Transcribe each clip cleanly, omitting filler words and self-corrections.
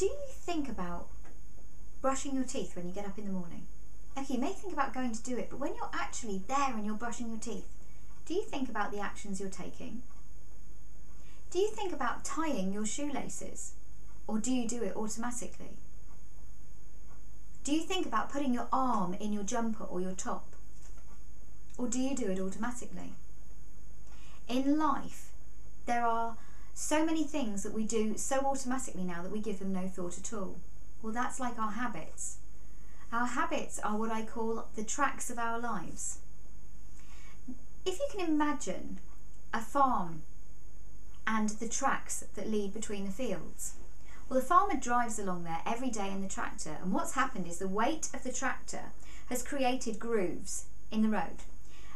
Do you think about brushing your teeth when you get up in the morning? Okay, you may think about going to do it, but when you're actually there and you're brushing your teeth, do you think about the actions you're taking? Do you think about tying your shoelaces, or do you do it automatically? Do you think about putting your arm in your jumper or your top, or do you do it automatically? In life, there are so many things that we do so automatically now that we give them no thought at all. Well, that's like our habits. Our habits are what I call the tracks of our lives. If you can imagine a farm and the tracks that lead between the fields. Well, the farmer drives along there every day in the tractor, and what's happened is the weight of the tractor has created grooves in the road.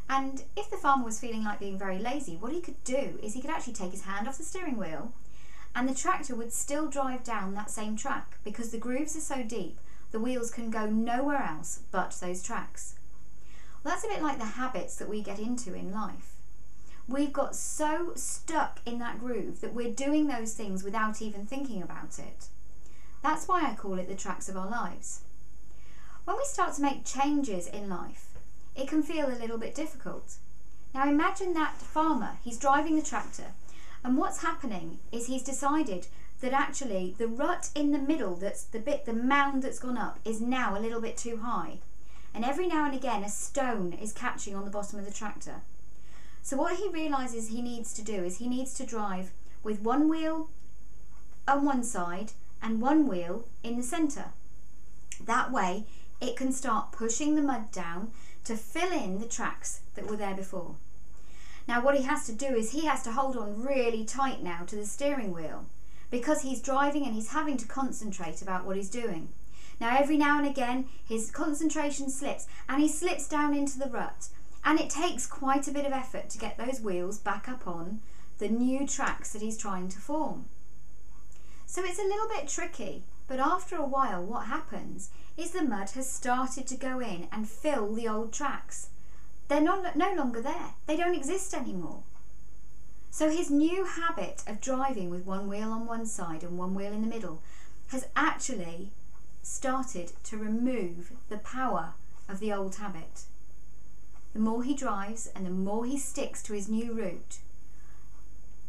And if the farmer was feeling like being very lazy, what he could do is he could actually take his hand off the steering wheel and the tractor would still drive down that same track, because the grooves are so deep, the wheels can go nowhere else but those tracks. Well, that's a bit like the habits that we get into in life. We've got so stuck in that groove that we're doing those things without even thinking about it. That's why I call it the tracks of our lives. When we start to make changes in life, it can feel a little bit difficult. Now imagine that farmer, he's driving the tractor, and what's happening is he's decided that actually the rut in the middle, that's the mound that's gone up, is now a little bit too high. And every now and again a stone is catching on the bottom of the tractor. So what he realises he needs to do is he needs to drive with one wheel on one side and one wheel in the centre. That way it can start pushing the mud down to fill in the tracks that were there before. Now what he has to do is he has to hold on really tight now to the steering wheel, because he's driving and he's having to concentrate about what he's doing. Now every now and again his concentration slips and he slips down into the rut, and it takes quite a bit of effort to get those wheels back up on the new tracks that he's trying to form. So it's a little bit tricky, but after a while what happens is the mud has started to go in and fill the old tracks. They're no longer there. They don't exist anymore. So his new habit of driving with one wheel on one side and one wheel in the middle has actually started to remove the power of the old habit. The more he drives and the more he sticks to his new route,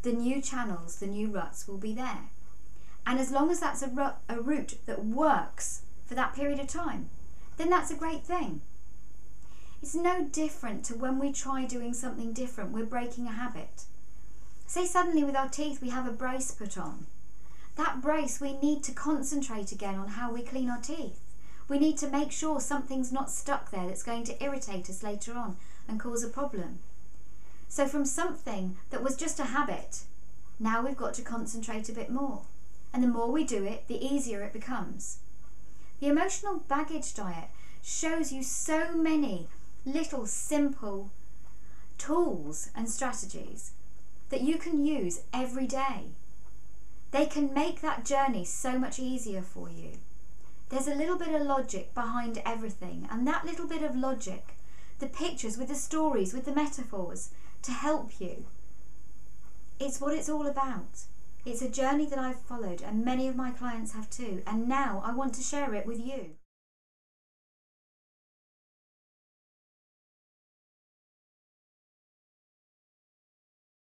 the new channels, the new ruts will be there. And as long as that's a route that works for that period of time, then that's a great thing. It's no different to when we try doing something different, we're breaking a habit. Say suddenly with our teeth we have a brace put on. That brace, we need to concentrate again on how we clean our teeth. We need to make sure something's not stuck there that's going to irritate us later on and cause a problem. So from something that was just a habit, now we've got to concentrate a bit more. And the more we do it, the easier it becomes. The emotional baggage diet shows you so many little simple tools and strategies that you can use every day. They can make that journey so much easier for you. There's a little bit of logic behind everything, and that little bit of logic, the pictures with the stories, with the metaphors, to help you. It's what it's all about. It's a journey that I've followed, and many of my clients have too, and now I want to share it with you.